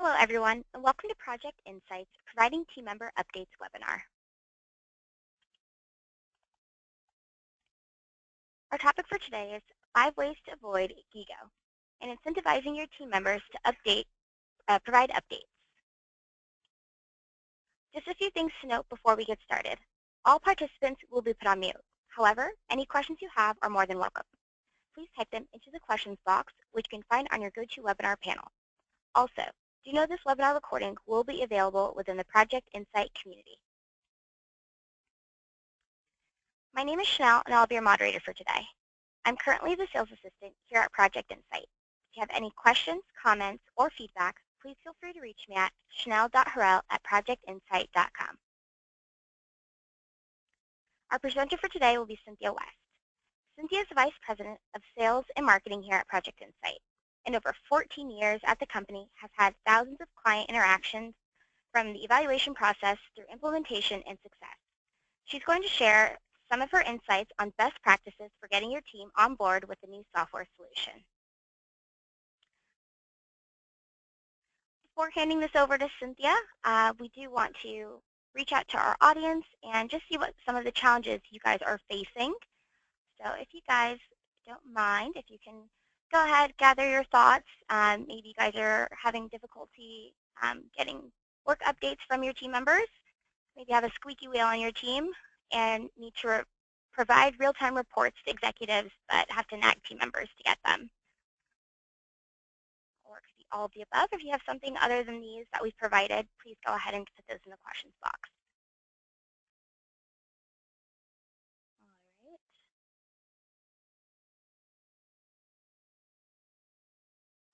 Hello, everyone, and welcome to Project Insights, Providing Team Member Updates webinar. Our topic for today is 5 ways to avoid GIGO and incentivizing your team members to provide updates. Just a few things to note before we get started. All participants will be put on mute. However, any questions you have are more than welcome. Please type them into the questions box, which you can find on your GoToWebinar panel. Also, do you know this webinar recording will be available within the Project Insight community? My name is Chanel, and I'll be your moderator for today. I'm currently the sales assistant here at Project Insight. If you have any questions, comments, or feedback, please feel free to reach me at chanel.harrell@projectinsight.com. Our presenter for today will be Cynthia West. Cynthia is the Vice President of Sales and Marketing here at Project Insight. In over 14 years at the company, has had thousands of client interactions from the evaluation process through implementation and success. She's going to share some of her insights on best practices for getting your team on board with the new software solution. Before handing this over to Cynthia, we do want to reach out to our audience and just see what some of the challenges you guys are facing. So if you guys don't mind, if you can go ahead, gather your thoughts. Maybe you guys are having difficulty getting work updates from your team members. Maybe you have a squeaky wheel on your team and need to provide real-time reports to executives but have to nag team members to get them. Or it could be all of the above. If you have something other than these that we've provided, please go ahead and put those in the questions box.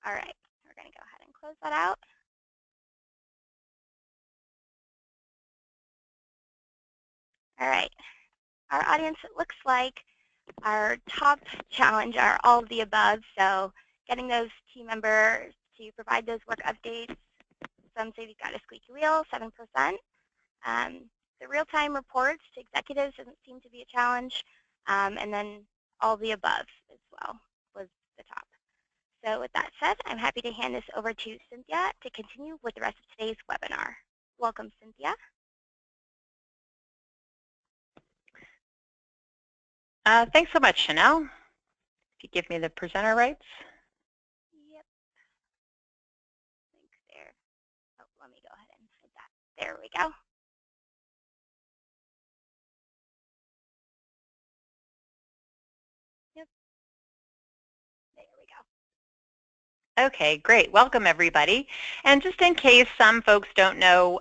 All right, we're going to go ahead and close that out. All right, our audience, it looks like our top challenge are all of the above. So getting those team members to provide those work updates. Some say we've got a squeaky wheel, 7%. The real-time reports to executives doesn't seem to be a challenge. And then all the above as well was the top. So with that said, I'm happy to hand this over to Cynthia to continue with the rest of today's webinar. Welcome, Cynthia. Thanks so much, Chanel. If you give me the presenter rights. Yep. I think there. Oh, let me go ahead and hit that. There we go. Yep. There we go. Okay, great. Welcome, everybody. And just in case some folks don't know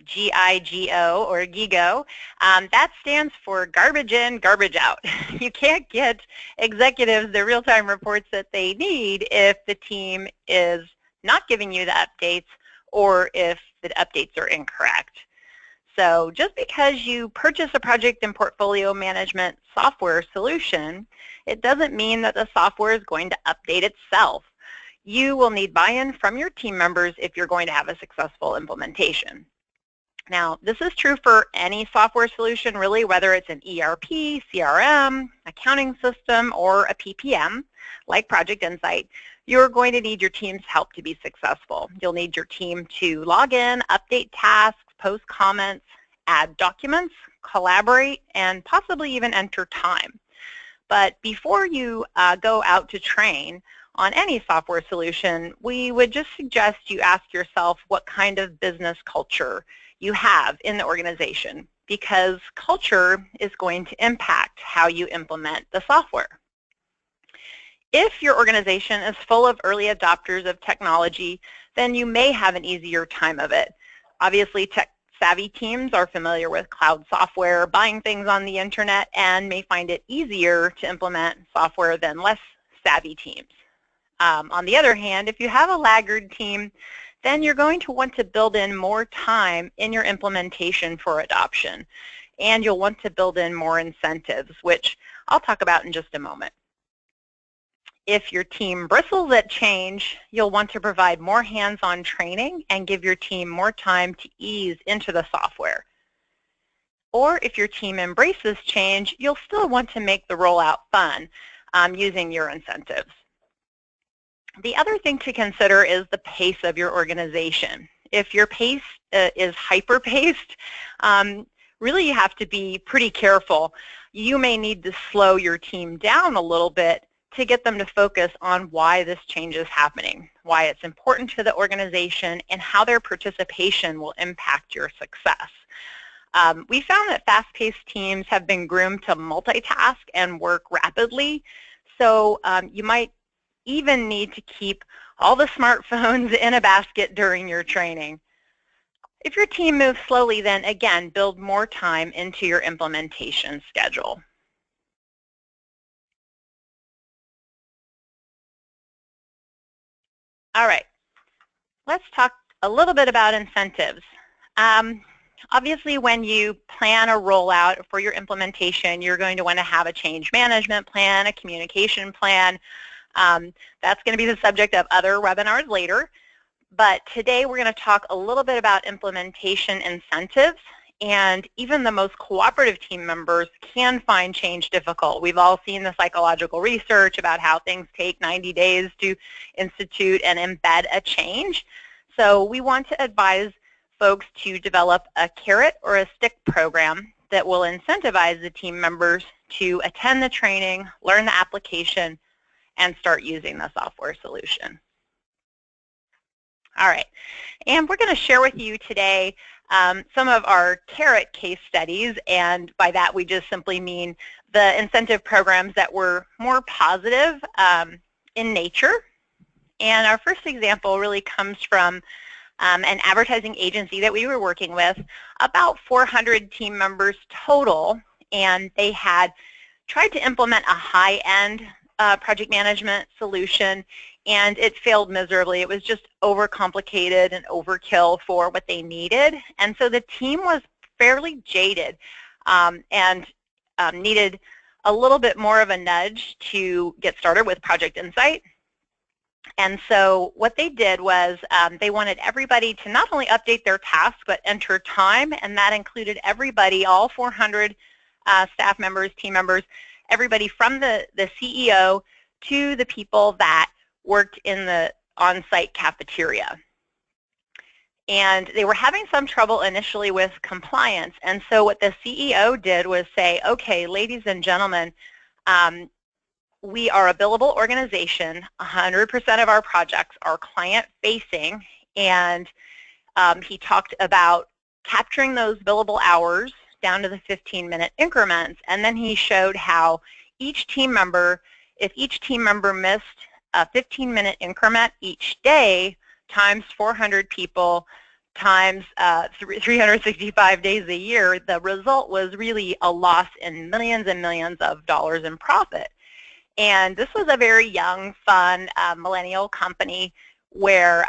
GIGO or GIGO, that stands for garbage in, garbage out. You can't get executives the real-time reports that they need if the team is not giving you the updates or if the updates are incorrect. So just because you purchase a project and portfolio management software solution, it doesn't mean that the software is going to update itself. You will need buy-in from your team members if you're going to have a successful implementation. Now, this is true for any software solution, really, whether it's an ERP, CRM, accounting system, or a PPM, like Project Insight. You're going to need your team's help to be successful. You'll need your team to log in, update tasks, post comments, add documents, collaborate, and possibly even enter time. But before you go out to train on any software solution, we would just suggest you ask yourself what kind of business culture you have in the organization, because culture is going to impact how you implement the software. If your organization is full of early adopters of technology, then you may have an easier time of it. Obviously, tech-savvy teams are familiar with cloud software, buying things on the internet, and may find it easier to implement software than less savvy teams. On the other hand, if you have a laggard team, then you're going to want to build in more time in your implementation for adoption. And you'll want to build in more incentives, which I'll talk about in just a moment. If your team bristles at change, you'll want to provide more hands-on training and give your team more time to ease into the software. Or if your team embraces change, you'll still want to make the rollout fun using your incentives. The other thing to consider is the pace of your organization. If your pace is hyper-paced, really you have to be pretty careful. You may need to slow your team down a little bit to get them to focus on why this change is happening, why it's important to the organization, and how their participation will impact your success. We found that fast-paced teams have been groomed to multitask and work rapidly, so you might even need to keep all the smartphones in a basket during your training. If your team moves slowly, then again, build more time into your implementation schedule. All right, let's talk a little bit about incentives. Obviously, when you plan a rollout for your implementation, you're going to want to have a change management plan, a communication plan. That's going to be the subject of other webinars later. But today we're going to talk a little bit about implementation incentives, and even the most cooperative team members can find change difficult. We've all seen the psychological research about how things take 90 days to institute and embed a change. So we want to advise folks to develop a carrot or a stick program that will incentivize the team members to attend the training, learn the application, and start using the software solution. All right, and we're going to share with you today some of our carrot case studies, and by that we just simply mean the incentive programs that were more positive in nature. And our first example really comes from an advertising agency that we were working with, about 400 team members total, and they had tried to implement a high-end project management solution, and it failed miserably. It was just overcomplicated and overkill for what they needed, and so the team was fairly jaded and needed a little bit more of a nudge to get started with Project Insight. And so what they did was they wanted everybody to not only update their tasks but enter time, and that included everybody, all 400 staff members, team members, everybody from the CEO to the people that worked in the on-site cafeteria. And they were having some trouble initially with compliance, and so what the CEO did was say, okay, ladies and gentlemen, we are a billable organization. 100% of our projects are client-facing, and he talked about capturing those billable hours down to the 15-minute increments, and then he showed how each team member, if each team member missed a 15-minute increment each day times 400 people times 365 days a year, the result was really a loss in millions and millions of dollars in profit. And this was a very young, fun, millennial company where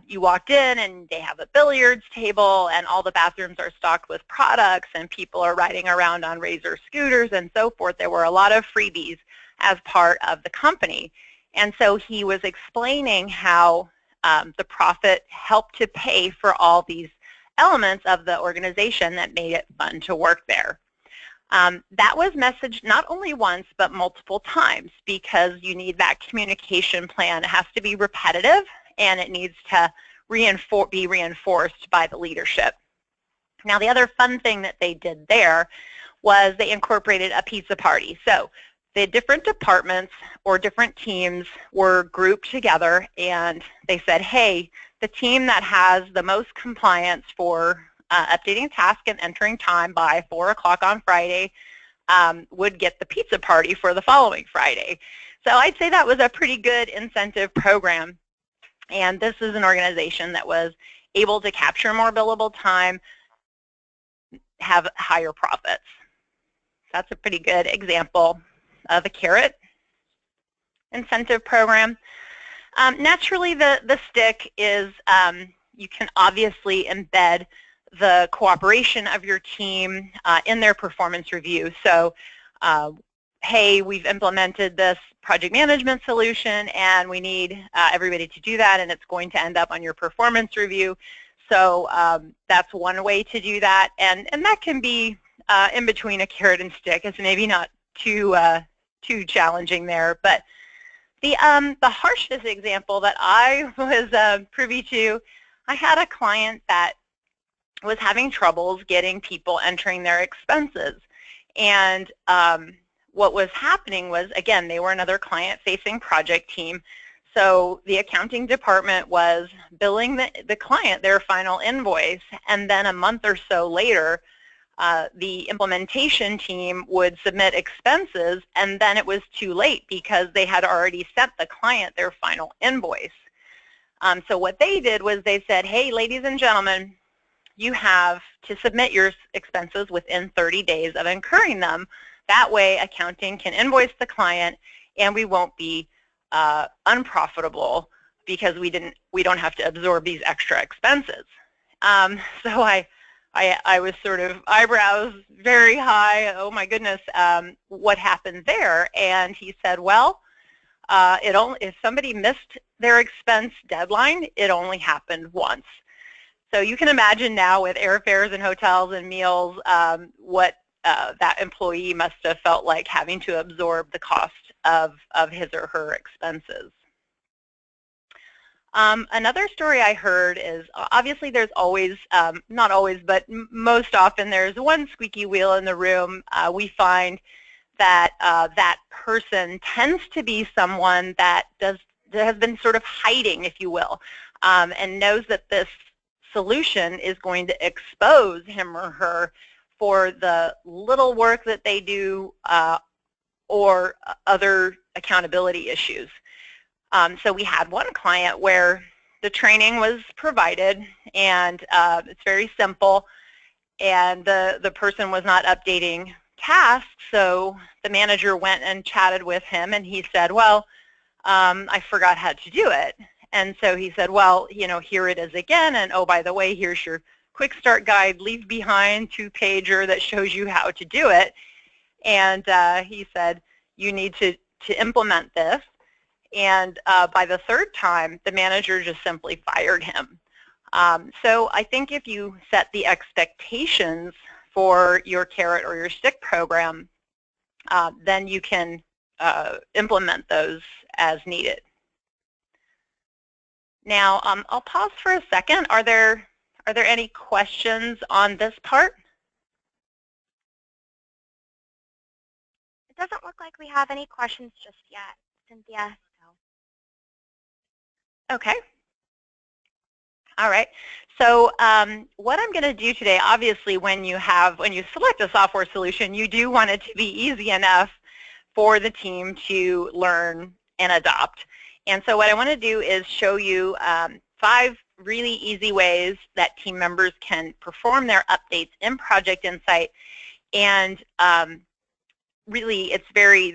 you walked in and they have a billiards table and all the bathrooms are stocked with products and people are riding around on Razor scooters and so forth. There were a lot of freebies as part of the company. And so he was explaining how the profit helped to pay for all these elements of the organization that made it fun to work there. That was messaged not only once but multiple times, because you need that communication plan. It has to be repetitive and it needs to be reinforced by the leadership. Now, the other fun thing that they did there was they incorporated a pizza party. So the different departments or different teams were grouped together, and they said, hey, the team that has the most compliance for updating a task and entering time by 4 o'clock on Friday would get the pizza party for the following Friday. So I'd say that was a pretty good incentive program. And this is an organization that was able to capture more billable time, have higher profits. That's a pretty good example of a carrot incentive program. Naturally, the stick is you can obviously embed the cooperation of your team in their performance review. So, hey, we've implemented this project management solution and we need everybody to do that, and it's going to end up on your performance review. So that's one way to do that, and that can be in between a carrot and stick. It's maybe not too challenging there, but The harshest example that I was privy to, I had a client that was having troubles getting people entering their expenses. And what was happening was, again, they were another client-facing project team. So the accounting department was billing the client their final invoice, and then a month or so later, the implementation team would submit expenses, and then it was too late because they had already sent the client their final invoice. So what they did was they said, hey, ladies and gentlemen, you have to submit your expenses within 30 days of incurring them. That way, accounting can invoice the client, and we won't be unprofitable because we don't have to absorb these extra expenses. So I was sort of eyebrows very high. Oh my goodness, what happened there? And he said, well, if somebody missed their expense deadline, it only happened once. So you can imagine now with airfares and hotels and meals what that employee must have felt like having to absorb the cost of his or her expenses. Another story I heard is, obviously there's always, not always, but most often there's one squeaky wheel in the room. We find that that person tends to be someone that has been sort of hiding, if you will, and knows that this solution is going to expose him or her for the little work that they do or other accountability issues. So we had one client where the training was provided, and it's very simple, and the person was not updating tasks, so the manager went and chatted with him, and he said, well, I forgot how to do it. And so he said, well, you know, here it is again, and oh, by the way, here's your quick start guide, leave behind 2-pager that shows you how to do it. And he said, you need to implement this. And by the third time, the manager just simply fired him. So I think if you set the expectations for your carrot or your stick program, then you can implement those as needed. Now, I'll pause for a second. Are there any questions on this part? It doesn't look like we have any questions just yet, Cynthia. Okay. All right. So what I'm going to do today, obviously, when you select a software solution, you do want it to be easy enough for the team to learn and adopt. And so what I want to do is show you 5 really easy ways that team members can perform their updates in Project Insight. And really,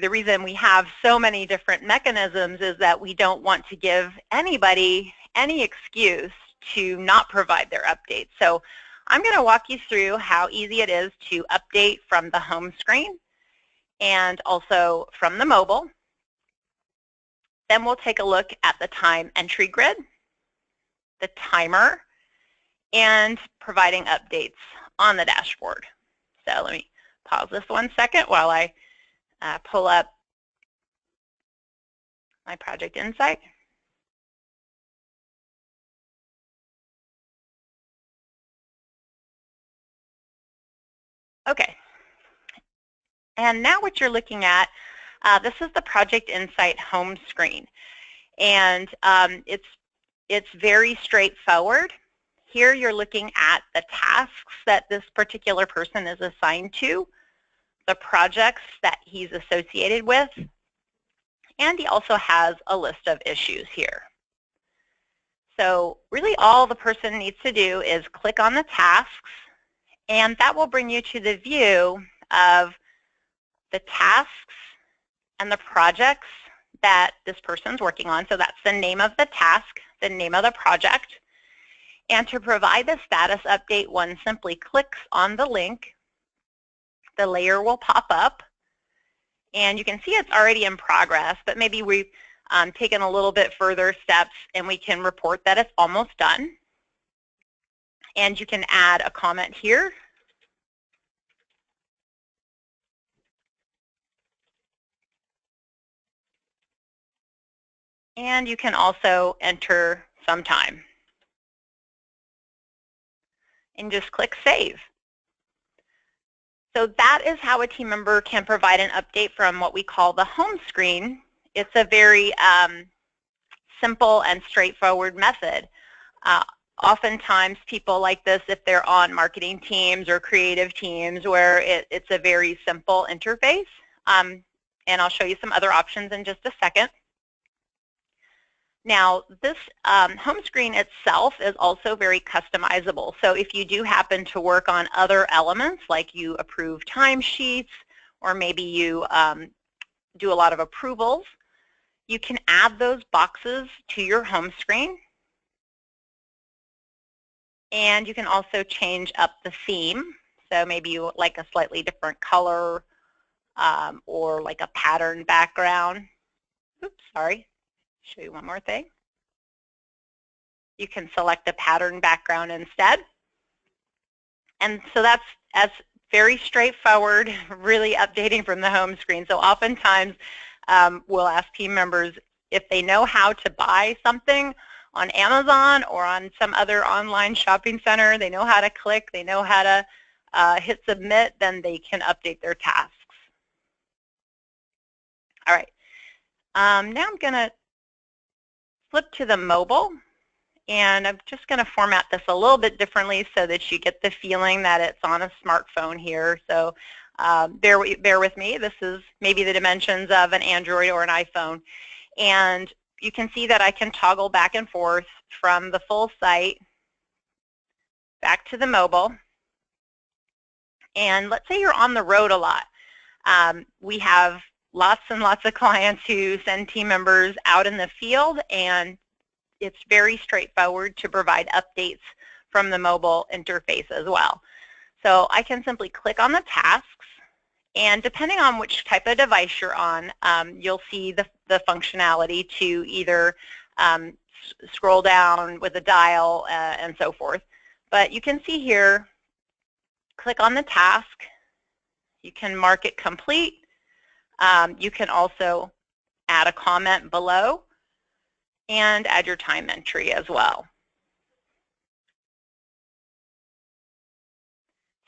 the reason we have so many different mechanisms is that we don't want to give anybody any excuse to not provide their updates. So I'm going to walk you through how easy it is to update from the home screen and also from the mobile. Then we'll take a look at the time entry grid, the timer, and providing updates on the dashboard. So let me pause this 1 second while I pull up my Project Insight. Okay. And now what you're looking at, this is the Project Insight home screen. And it's very straightforward. Here you're looking at the tasks that this particular person is assigned to, the projects that he's associated with, and he also has a list of issues here. So really all the person needs to do is click on the tasks, and that will bring you to the view of the tasks and the projects that this person's working on. So that's the name of the task, the name of the project. And to provide the status update, one simply clicks on the link. The layer will pop up. And you can see it's already in progress, but maybe we've taken a little bit further steps and we can report that it's almost done. And you can add a comment here. And you can also enter some time. And just click Save. So that is how a team member can provide an update from what we call the home screen. It's a very simple and straightforward method. Oftentimes people like this if they're on marketing teams or creative teams where it's a very simple interface. And I'll show you some other options in just a second. Now, this home screen itself is also very customizable. So if you do happen to work on other elements, like you approve timesheets, or maybe you do a lot of approvals, you can add those boxes to your home screen. And you can also change up the theme. So maybe you like a slightly different color or like a pattern background. Oops, sorry. Show you one more thing. You can select a pattern background instead. And so that's very straightforward, really updating from the home screen. So oftentimes we'll ask team members if they know how to buy something on Amazon or on some other online shopping center, they know how to click, they know how to hit submit, then they can update their tasks. All right, now I'm going to flip to the mobile, and I'm just going to format this a little bit differently so that you get the feeling that it's on a smartphone here. So bear with me. This is maybe the dimensions of an Android or an iPhone. And you can see that I can toggle back and forth from the full site back to the mobile. And let's say you're on the road a lot. We have lots and lots of clients who send team members out in the field, and it's very straightforward to provide updates from the mobile interface as well. So I can simply click on the tasks, and depending on which type of device you're on, you'll see the functionality to either scroll down with a dial and so forth. But you can see here, click on the task. You can mark it complete. You can also add a comment below and add your time entry as well.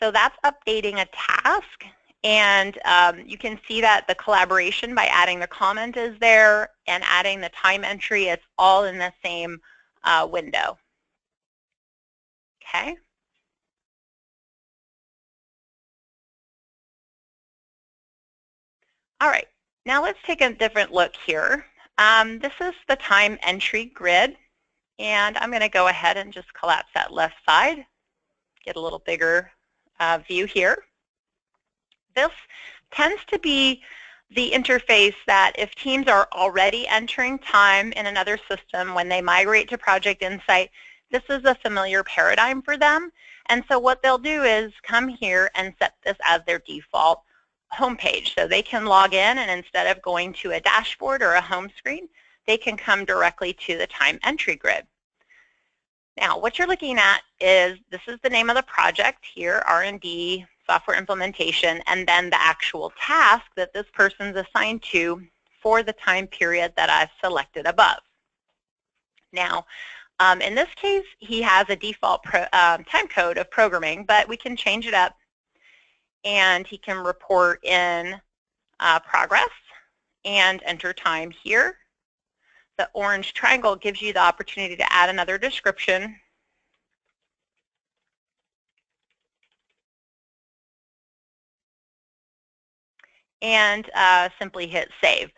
So that's updating a task, and you can see that the collaboration by adding the comment is there and adding the time entry, it's all in the same window. Okay. All right, now let's take a different look here. This is the time entry grid, and I'm going to go ahead and just collapse that left side, get a little bigger view here. This tends to be the interface that if teams are already entering time in another system when they migrate to Project Insight, this is a familiar paradigm for them. And so what they'll do is come here and set this as their default homepage. So they can log in, and instead of going to a dashboard or a home screen, they can come directly to the time entry grid. Now, what you're looking at is, this is the name of the project here, R&D, software implementation, and then the actual task that this person's assigned to for the time period that I've selected above. Now, in this case, he has a default time code of programming, but we can change it up, and he can report in progress and enter time here. The orange triangle gives you the opportunity to add another description. And simply hit save.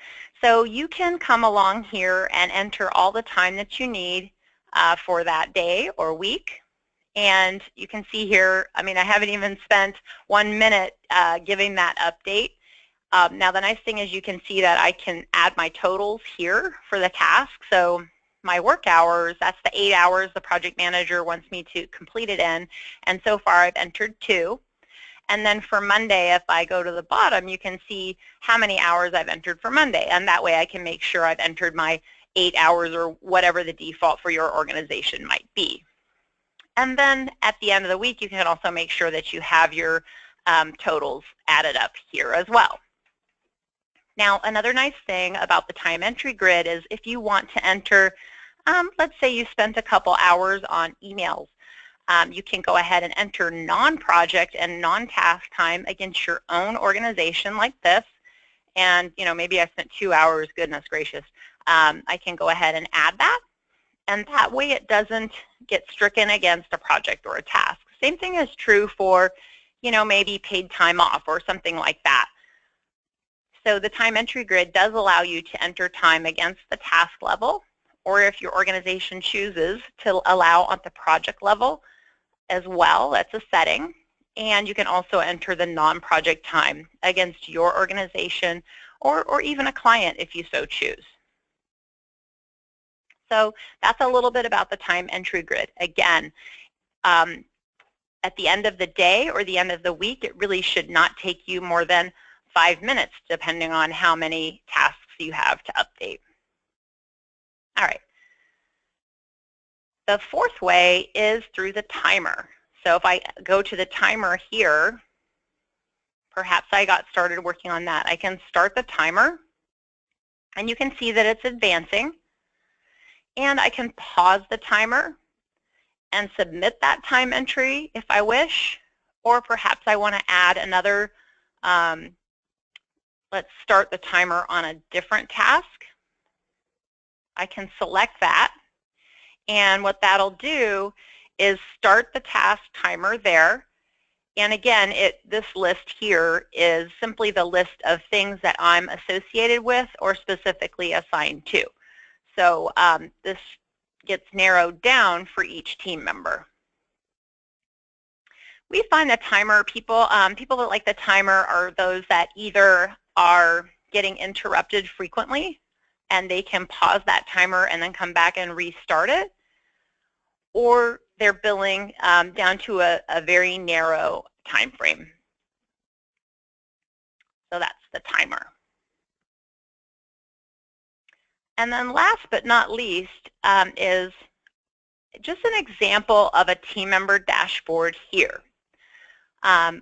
So you can come along here and enter all the time that you need for that day or week. And you can see here, I mean, I haven't even spent 1 minute giving that update. Now the nice thing is you can see that I can add my totals here for the task. So my work hours, that's the 8 hours the project manager wants me to complete it in. And so far I've entered 2. And then for Monday, if I go to the bottom, you can see how many hours I've entered for Monday. And that way I can make sure I've entered my 8 hours or whatever the default for your organization might be. And then at the end of the week, you can also make sure that you have your totals added up here as well. Now, another nice thing about the time entry grid is if you want to enter, let's say you spent a couple hours on emails, you can go ahead and enter non-project and non-task time against your own organization like this. And maybe I spent 2 hours, goodness gracious. I can go ahead and add that, and that way it doesn't get stricken against a project or a task. Same thing is true for maybe paid time off or something like that. So the time entry grid does allow you to enter time against the task level, or if your organization chooses to allow at the project level as well, that's a setting. And you can also enter the non-project time against your organization or even a client if you so choose. So that's a little bit about the time entry grid. Again, at the end of the day or the end of the week, it really should not take you more than 5 minutes, depending on how many tasks you have to update. All right. The fourth way is through the timer. So if I go to the timer here, perhaps I got started working on that. I can start the timer, and you can see that it's advancing. And I can pause the timer and submit that time entry if I wish, or perhaps I want to add another, let's start the timer on a different task. I can select that, and what that'll do is start the task timer there. And again, this list here is simply the list of things that I'm associated with or specifically assigned to. So this gets narrowed down for each team member. We find the timer people that like the timer are those that either are getting interrupted frequently and they can pause that timer and then come back and restart it, or they're billing down to a very narrow time frame. So that's the timer. And then last but not least is just an example of a team member dashboard here.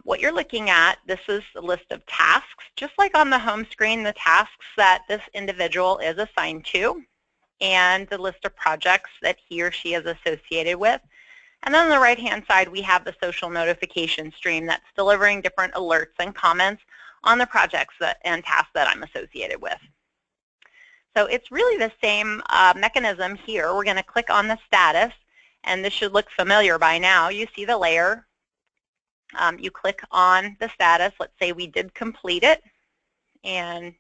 What you're looking at, this is a list of tasks, just like on the home screen, the tasks that this individual is assigned to, and the list of projects that he or she is associated with. And then on the right-hand side, we have the social notification stream that's delivering different alerts and comments on the projects and tasks that I'm associated with. So it's really the same mechanism here. We're going to click on the status, and this should look familiar by now. You see the layer. You click on the status. Let's say we did complete it, and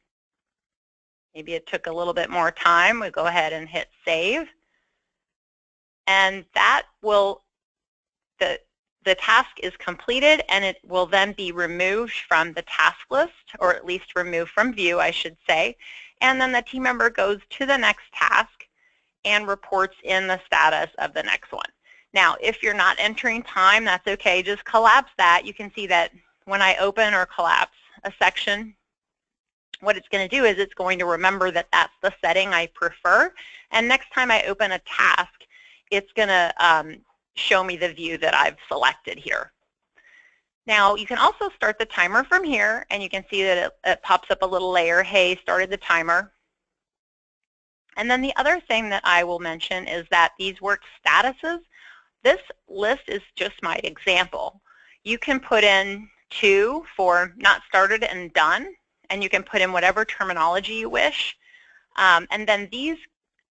maybe it took a little bit more time. We go ahead and hit save, and that will, the task is completed, and it will then be removed from the task list, or at least removed from view, I should say. And then the team member goes to the next task and reports in the status of the next one. Now, if you're not entering time, that's okay. Just collapse that. You can see that when I open or collapse a section, what it's going to do is it's going to remember that that's the setting I prefer. And next time I open a task, it's going to show me the view that I've selected here. Now, you can also start the timer from here, and you can see that it pops up a little layer, hey, started the timer. And then the other thing that I will mention is that these work statuses, this list is just my example. You can put in 2 for not started and done, and you can put in whatever terminology you wish. And then these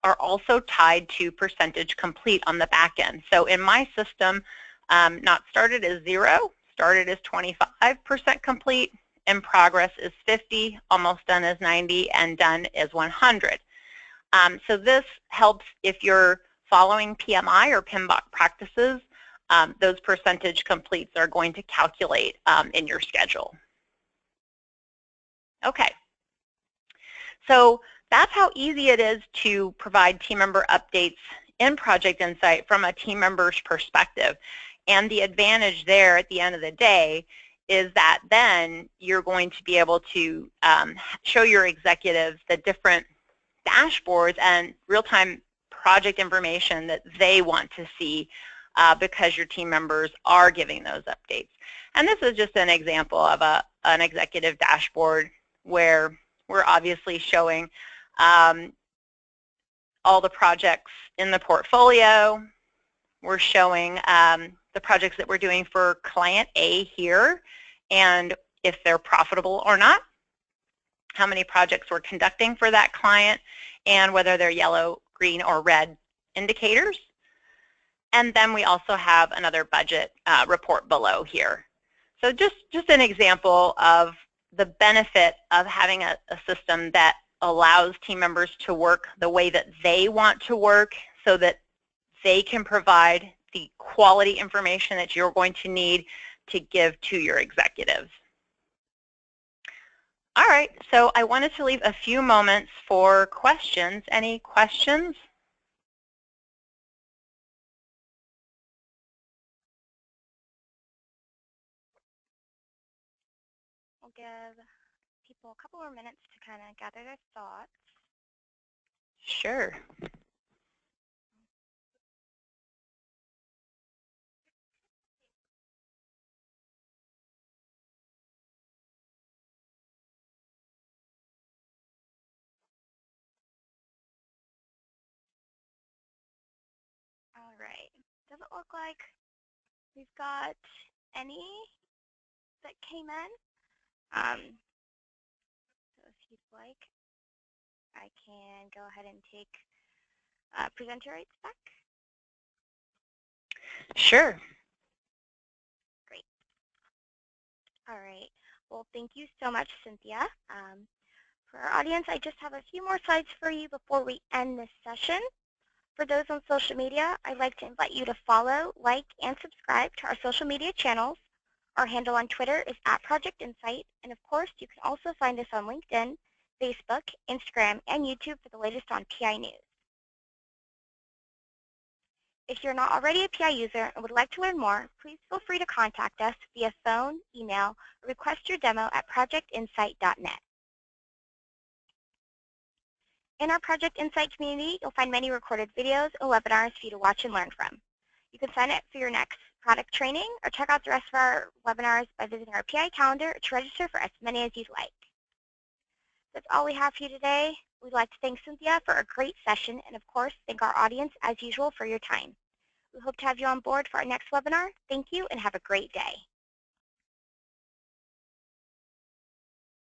are also tied to percentage complete on the back end. So in my system, not started is 0. Started is 25% complete, in progress is 50, almost done is 90, and done is 100. So this helps if you're following PMI or PMBOK practices, those percentage completes are going to calculate in your schedule. Okay, so that's how easy it is to provide team member updates in Project Insight from a team member's perspective. And the advantage there at the end of the day is that then you're going to be able to show your executives the different dashboards and real-time project information that they want to see because your team members are giving those updates. And this is just an example of an executive dashboard where we're obviously showing all the projects in the portfolio. We're showing the projects that we're doing for client A here, and if they're profitable or not, how many projects we're conducting for that client, and whether they're yellow, green, or red indicators. And then we also have another budget report below here. So just an example of the benefit of having a system that allows team members to work the way that they want to work so that they can provide the quality information that you're going to need to give to your executives. All right, so I wanted to leave a few moments for questions. Any questions? We'll give people a couple more minutes to kind of gather their thoughts. Sure. All right. Doesn't look like we've got any that came in. So if you'd like, I can go ahead and take presenter rates back. Sure. Great. All right. Well, thank you so much, Cynthia. For our audience, I just have a few more slides for you before we end this session. For those on social media, I'd like to invite you to follow, like, and subscribe to our social media channels. Our handle on Twitter is @ProjectInsight, and of course, you can also find us on LinkedIn, Facebook, Instagram, and YouTube for the latest on PI news. If you're not already a PI user and would like to learn more, please feel free to contact us via phone, email, or request your demo at projectinsight.net. In our Project Insight community, you'll find many recorded videos and webinars for you to watch and learn from. You can sign up for your next product training or check out the rest of our webinars by visiting our PI calendar to register for as many as you'd like. That's all we have for you today. We'd like to thank Cynthia for a great session and, of course, thank our audience as usual for your time. We hope to have you on board for our next webinar. Thank you and have a great day.